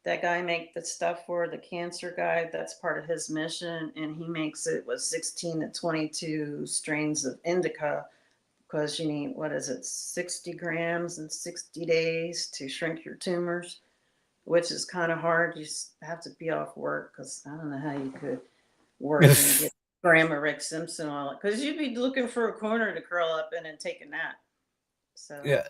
that guy make the stuff for the cancer guy. That's part of his mission, and he makes it with 16 to 22 strains of indica because you need, what is it, 60 grams in 60 days to shrink your tumors, which is kind of hard. You have to be off work because I don't know how you could work and get a gram of Rick Simpson oil because you'd be looking for a corner to curl up in and take a nap. So Yeah.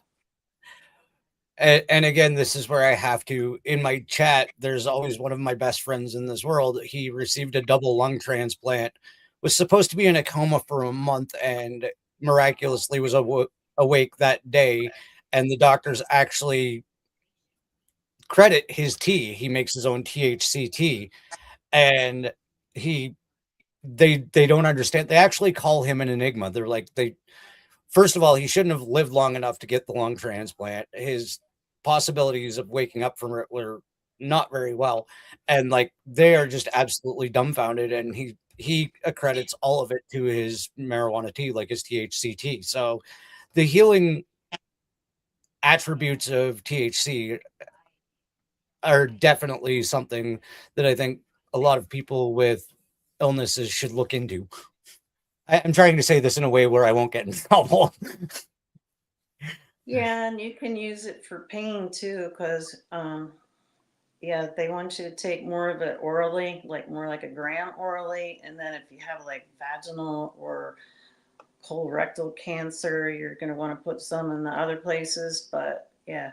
And again, this is where I have to, in my chat, there's always one of my best friends in this world. He received a double lung transplant, was supposed to be in a coma for a month, and miraculously was awake that day. And the doctors actually credit his tea. He makes his own THC tea. And they don't understand. They actually call him an enigma. They're like, first of all, he shouldn't have lived long enough to get the lung transplant. His possibilities of waking up from it were not very well. And like, they are just absolutely dumbfounded. And he accredits all of it to his marijuana tea, like his THC tea. So the healing attributes of THC are definitely something that I think a lot of people with illnesses should look into. I'm trying to say this in a way where I won't get in trouble. yeah, and you can use it for pain too, because yeah, they want you to take more of it orally, like more like a gram orally, and then if you have like vaginal or colorectal cancer, you're going to want to put some in the other places. But yeah,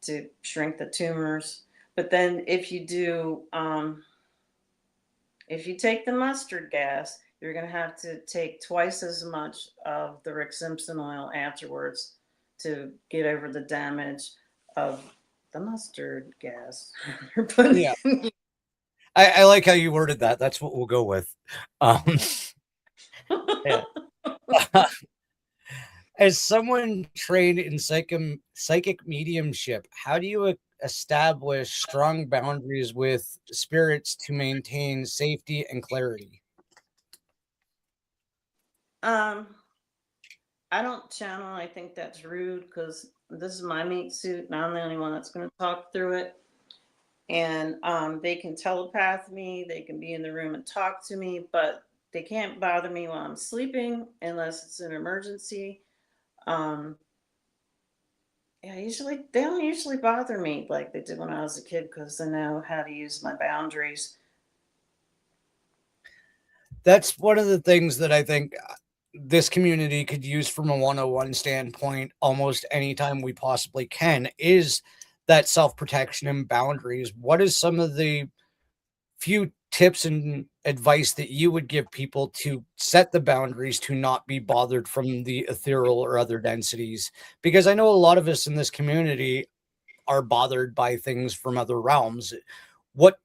to shrink the tumors. But then if you take the mustard gas, you're going to have to take twice as much of the Rick Simpson oil afterwards to get over the damage of the mustard gas. Yeah. I like how you worded that. That's what we'll go with. Yeah. As someone trained in psychic mediumship, how do you establish strong boundaries with spirits to maintain safety and clarity? I don't channel. I think that's rude because this is my meat suit and I'm the only one that's going to talk through it. And they can telepath me, they can be in the room and talk to me, but they can't bother me while I'm sleeping unless it's an emergency. Um, yeah, usually they don't usually bother me like they did when I was a kid because they know how to use my boundaries. That's one of the things that I think this community could use from a 101 standpoint almost anytime we possibly can is that self-protection and boundaries. What is some of the few tips and advice that you would give people to set the boundaries to not be bothered from the ethereal or other densities? Because I know a lot of us in this community are bothered by things from other realms. What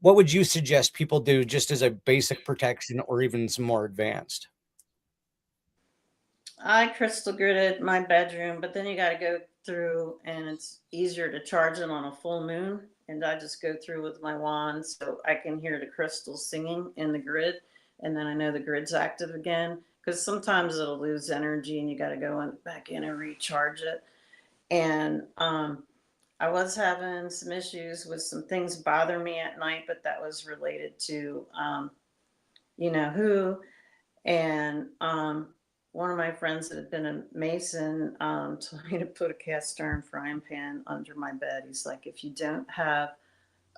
what would you suggest people do just as a basic protection or even some more advanced? I crystal gridded my bedroom, but then you got to go through, and it's easier to charge it on a full moon. And I just go through with my wand so I can hear the crystals singing in the grid, and then I know the grid's active again. Because sometimes it'll lose energy, and you got to go back in and recharge it. And I was having some issues with some things bother me at night, but that was related to you know who. And one of my friends that had been a mason told me to put a cast iron frying pan under my bed. He's like, if you don't have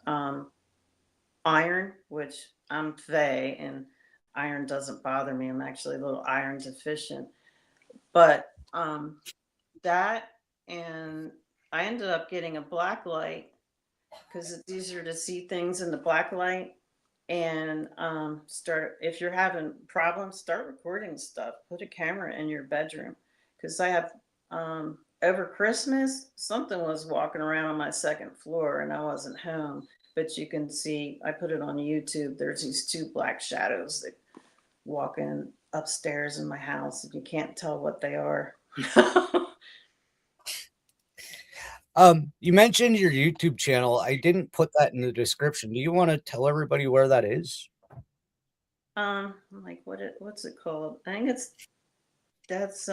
um, iron, which I'm Faye, and iron doesn't bother me. I'm actually a little iron deficient. But that, and I ended up getting a black light because it's easier to see things in the black light. And start, if you're having problems, start recording stuff. Put a camera in your bedroom, because I have over Christmas something was walking around on my second floor and I wasn't home, but you can see, I put it on YouTube, there's these two black shadows that walk in upstairs in my house and you can't tell what they are. You mentioned your YouTube channel. I didn't put that in the description. Do you want to tell everybody where that is? Like what's it called? I think that's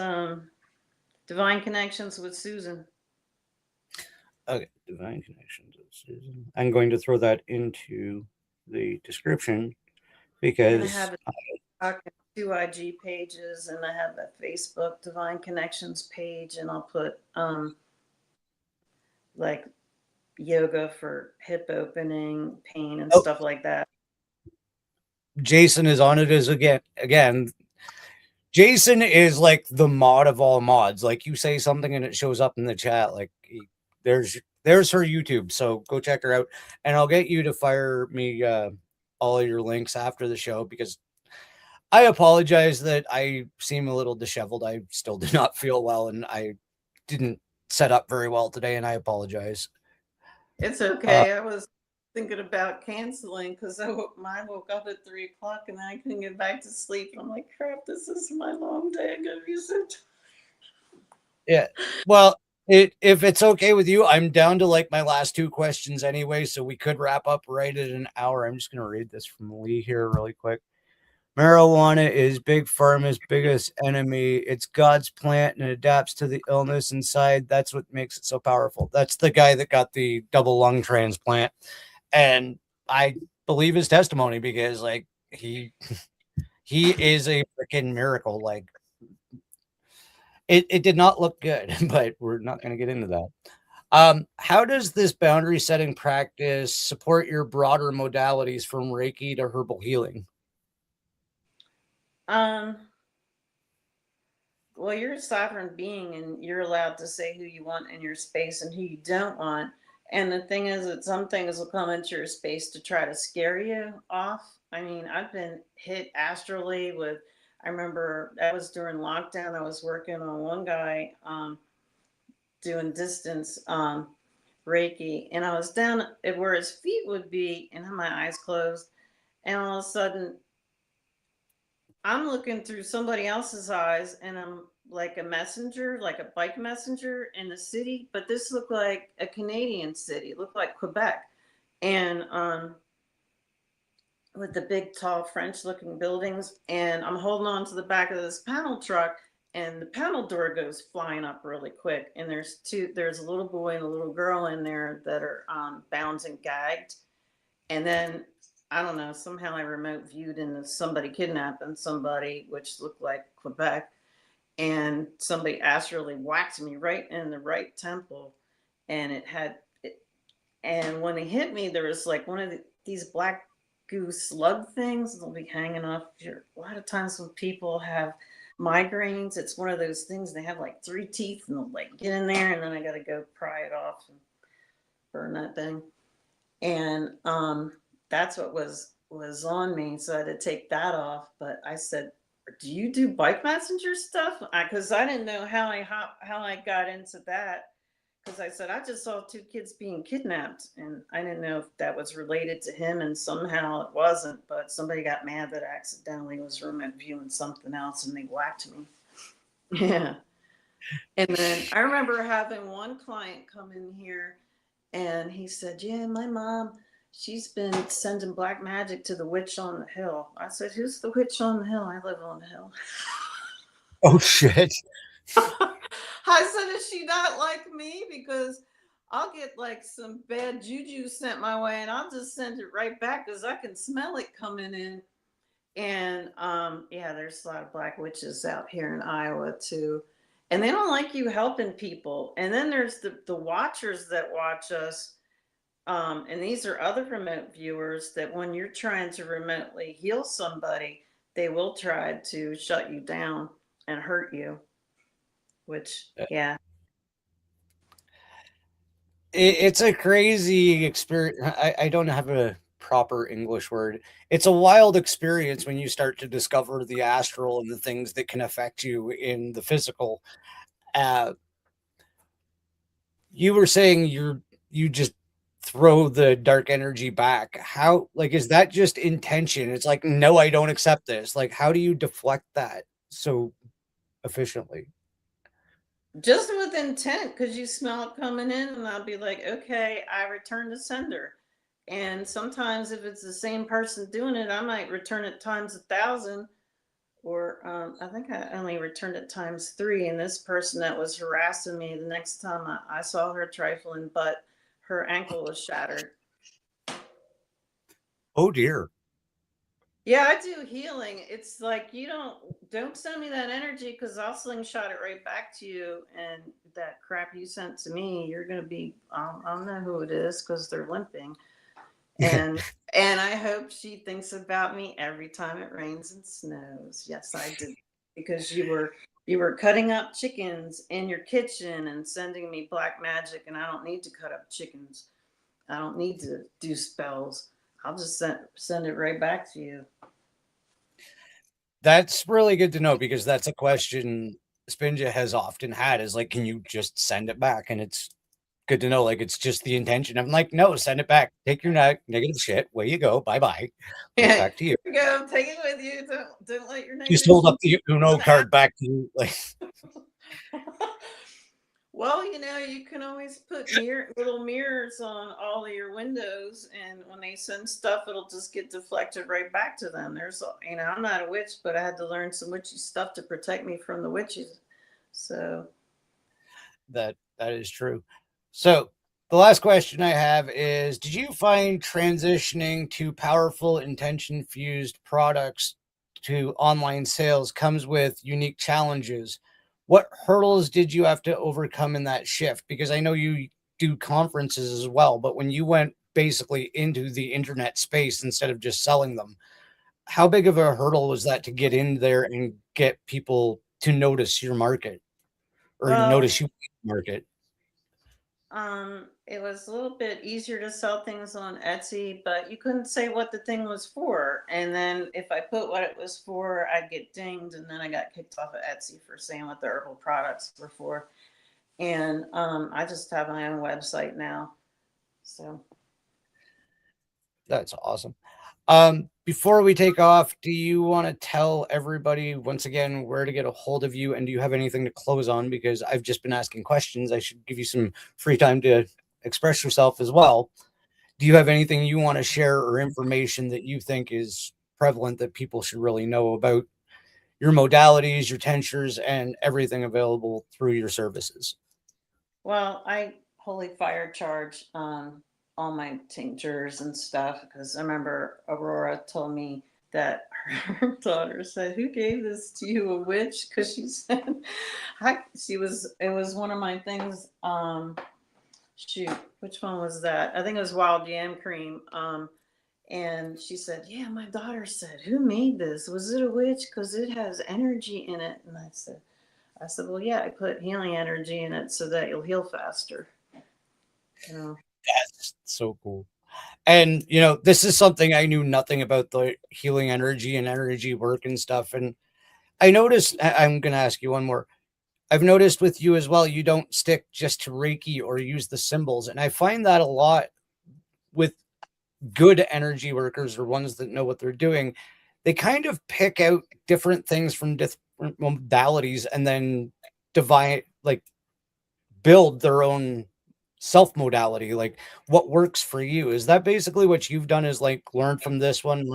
Divine Connections with Susan. Okay, Divine Connections. I'm going to throw that into the description And I because have two IG pages, and I have a Facebook Divine Connections page, and I'll put like yoga for hip opening, pain, and oh, stuff like that. Jason is on it as again. Jason is like the mod of all mods. Like you say something and it shows up in the chat. Like there's her YouTube. So go check her out, and I'll get you to fire me all of your links after the show because I apologize that I seem a little disheveled. I still do not feel well, and I didn't set up very well today, and I apologize. It's Uh, okay. I was thinking about canceling because mine woke up at 3 o'clock and I couldn't get back to sleep. And I'm like, crap, this is my long day. I'm gonna be so tired. yeah. Well, if it's okay with you, I'm down to like my last two questions anyway, so we could wrap up right at an hour. I'm just gonna read this from Lee here really quick. Marijuana is Big Pharma's biggest enemy. It's God's plant and it adapts to the illness inside. That's what makes it so powerful. That's the guy that got the double lung transplant. And I believe his testimony because like he is a freaking miracle. Like it did not look good, but we're not going to get into that. How does this boundary setting practice support your broader modalities from Reiki to herbal healing? Um, well, you're a sovereign being and you're allowed to say who you want in your space and who you don't want. And the thing is that some things will come into your space to try to scare you off. I mean, I've been hit astrally with, I remember that was during lockdown. I was working on one guy doing distance Reiki, and I was down at where his feet would be and had my eyes closed. And all of a sudden, I'm looking through somebody else's eyes and I'm like a messenger, like a bike messenger in the city, but this looked like a Canadian city. It looked like Quebec. And with the big tall French looking buildings, and I'm holding on to the back of this panel truck and the panel door goes flying up really quick. And there's a little boy and a little girl in there that are bound and gagged. And then I don't know, somehow I remote viewed into somebody kidnapping somebody, which looked like Quebec. And somebody astrally whacked me right in the right temple. And and when they hit me, there was like one of these black goo slug things. They'll be hanging off a lot of times when people have migraines, it's one of those things, they have like 3 teeth and they'll like get in there, and then I got to go pry it off and burn that thing. And that's what was on me, so I had to take that off. But I said, do you do bike messenger stuff? Because I didn't know how I got into that, because I said I just saw 2 kids being kidnapped, and I didn't know if that was related to him, and somehow it wasn't. But somebody got mad that I accidentally was remote viewing something else, and they whacked me. Yeah. And then I remember having one client come in here, and he said, "Yeah, my mom, she's been sending black magic to the witch on the hill." I said, "Who's the witch on the hill? I live on the hill." Oh shit. I said, "Is she not like me? Because I'll get like some bad juju sent my way, and I'll just send it right back because I can smell it coming in." And yeah, there's a lot of black witches out here in Iowa too. And they don't like you helping people. And then there's the watchers that watch us. And these are other remote viewers that when you're trying to remotely heal somebody, they will try to shut you down and hurt you, which, yeah. It's a crazy experience. I don't have a proper English word. It's a wild experience when you start to discover the astral and the things that can affect you in the physical. Uh, you were saying you just throw the dark energy back. How, like, is that just intention? It's like, no, I don't accept this. Like, how do you deflect that so efficiently? Just with intent, because you smell it coming in, and I'll be like, okay, I return to sender. And sometimes if it's the same person doing it, I might return it times 1,000. Or I think I only returned it times 3. And this person that was harassing me, the next time I saw her trifling, but her ankle was shattered. Oh dear. Yeah, I do healing. It's like, you don't send me that energy, because I'll slingshot it right back to you. And that crap you sent to me, you're gonna be, I don't know who it is, because they're limping. And and I hope she thinks about me every time it rains and snows. Yes, I did, because you were cutting up chickens in your kitchen and sending me black magic, and I don't need to cut up chickens. I don't need to do spells. I'll just send it right back to you. That's really good to know, because that's a question Spinja has often had, is like, can you just send it back? And it's good to know, like, it's just the intention. I'm like, no, send it back. Take your negative shit. Way you go. Bye bye. Goes Yeah, back to you. here you go. Take it with you. Don't let your Just negative hold up the Uno shit. card back to you. Like, Well, you can always put little mirrors on all of your windows, and when they send stuff, it'll just get deflected right back to them. I'm not a witch, but I had to learn some witchy stuff to protect me from the witches. So, that is true. So the last question I have is, did you find transitioning to powerful intention fused products to online sales comes with unique challenges? What hurdles did you have to overcome in that shift? Because I know you do conferences as well, but when you went basically into the internet space instead of just selling them, how big of a hurdle was that to get in there and get people to notice your market, or well, notice you market? it was a little bit easier to sell things on Etsy, but you couldn't say what the thing was for. And then if I put what it was for, I'd get dinged, and then I got kicked off of Etsy for saying what the herbal products were for. And I just have my own website now. So, That's awesome. Before we take off, do you want to tell everybody once again where to get a hold of you? And do you have anything to close on? Because I've just been asking questions. I should give you some free time to express yourself as well. Do you have anything you want to share, or information that you think is prevalent that people should really know about your modalities, your tinctures, and everything available through your services? well, I holy fire charge all my tinctures and stuff, because I remember Aurora told me that her daughter said, "Who gave this to you, a witch?" Because she said, it was one of my things. Shoot, which one was that? I think it was wild yam cream. And she said, yeah, my daughter said, who made this? Was it a witch? Because it has energy in it. And I said, well, yeah, I put healing energy in it so that you'll heal faster. You know? That's so cool. And, you know, this is something I knew nothing about, the healing energy and energy work and stuff. And I noticed, I'm going to ask you one more. I've noticed with you as well, you don't stick just to Reiki or use the symbols. And I find that a lot with good energy workers, or ones that know what they're doing. They kind of pick out different things from different modalities and then build their own self modality, like what works for you. Is that basically what you've done, is like learn from this one,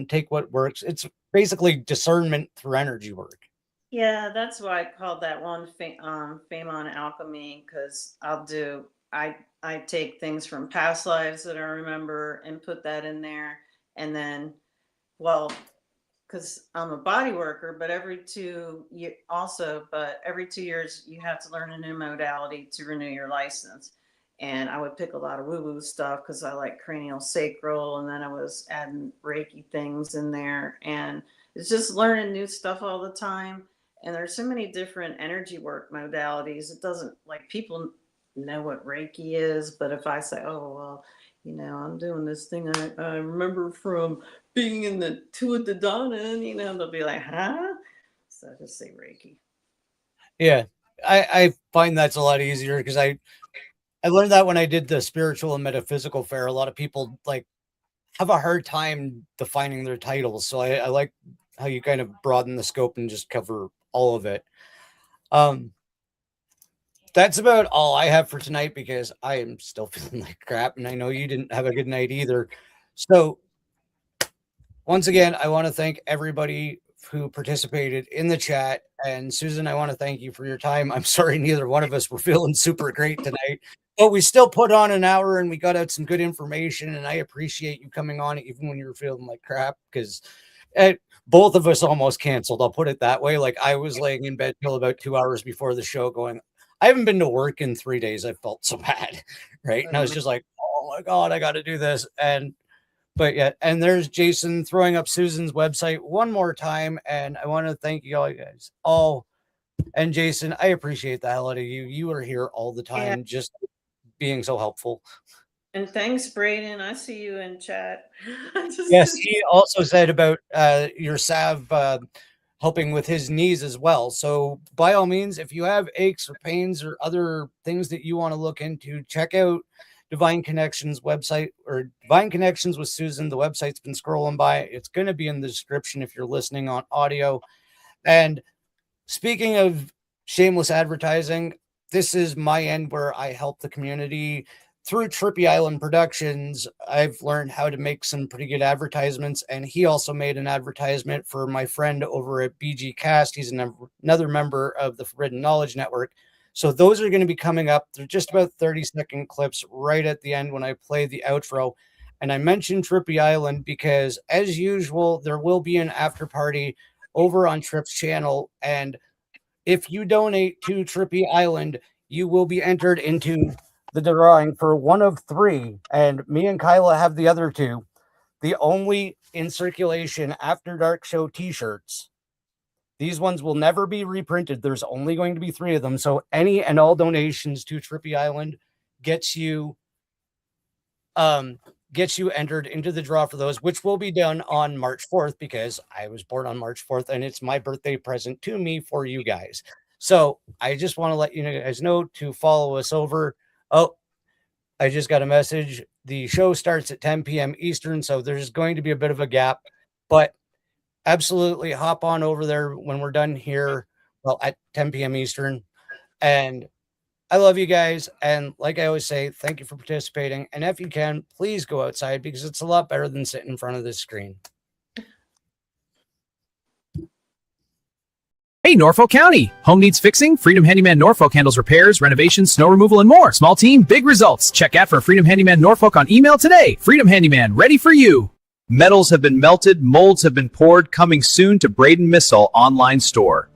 take what works? It's basically discernment through energy work. Yeah, that's why I called that one fame on alchemy, because I take things from past lives that I remember and put that in there, and then, well, because I'm a body worker, but every 2 years you have to learn a new modality to renew your license. And I would pick a lot of woo-woo stuff because I like cranial sacral, and then I was adding Reiki things in there, and it's just learning new stuff all the time. And there's so many different energy work modalities. It doesn't, like, people know what Reiki is, but if I say, oh, well, I'm doing this thing I remember from being in the Tuatadanan, they'll be like, huh? So I just say Reiki. Yeah, I find that's a lot easier, because I learned that when I did the spiritual and metaphysical fair. A lot of people like have a hard time defining their titles. So I like how you kind of broaden the scope and just cover all of it. That's about all I have for tonight, because I am still feeling like crap, and I know you didn't have a good night either. So once again, I want to thank everybody who participated in the chat. And Susan, I want to thank you for your time. I'm sorry neither one of us were feeling super great tonight, but we still put on an hour and we got out some good information. And I appreciate you coming on even when you were feeling like crap, because both of us almost canceled. I'll put it that way. Like, I was laying in bed till about 2 hours before the show going, I haven't been to work in 3 days. I felt so bad. Right. And I was just like, oh my God, I got to do this. But yeah, and there's Jason throwing up Susan's website one more time. And I want to thank you all, guys. Oh, and Jason, I appreciate the hell out of you. You are here all the time, just being so helpful. And thanks, Braden. I see you in chat. Yes, he also said about your salve helping with his knees as well. So by all means, if you have aches or pains or other things that you want to look into, check out Divine Connections website, or Divine Connections with Susan. The website's been scrolling by. It's going to be in the description if you're listening on audio. And speaking of shameless advertising, this is my end where I help the community through Trippy Island Productions. I've learned how to make some pretty good advertisements, and he also made an advertisement for my friend over at BG Cast. He's another member of the Forbidden Knowledge Network. So those are going to be coming up. They're just about 30-second clips right at the end when I play the outro. And I mentioned Trippy Island because, as usual, there will be an after party over on Trip's channel. And if you donate to Trippy Island, you will be entered into the drawing for one of 3. And me and Kyla have the other 2. The only in circulation After Dark Show t-shirts. These ones will never be reprinted. There's only going to be 3 of them. So any and all donations to Trippy Island gets you entered into the draw for those, which will be done on March 4th, because I was born on March 4th and it's my birthday present to me for you guys. So I just want to let you guys know to follow us over. Oh, I just got a message. The show starts at 10 p.m. Eastern, so there's going to be a bit of a gap, but absolutely hop on over there when we're done here, well, at 10 p.m. Eastern. And I love you guys. And like I always say, thank you for participating. And if you can, please go outside, because it's a lot better than sitting in front of this screen. Hey, Norfolk County. Home needs fixing? Freedom Handyman Norfolk handles repairs, renovations, snow removal, and more. Small team, big results. Check out for Freedom Handyman Norfolk on email today. Freedom Handyman, ready for you. Metals have been melted, molds have been poured, coming soon to Braden Missile online store.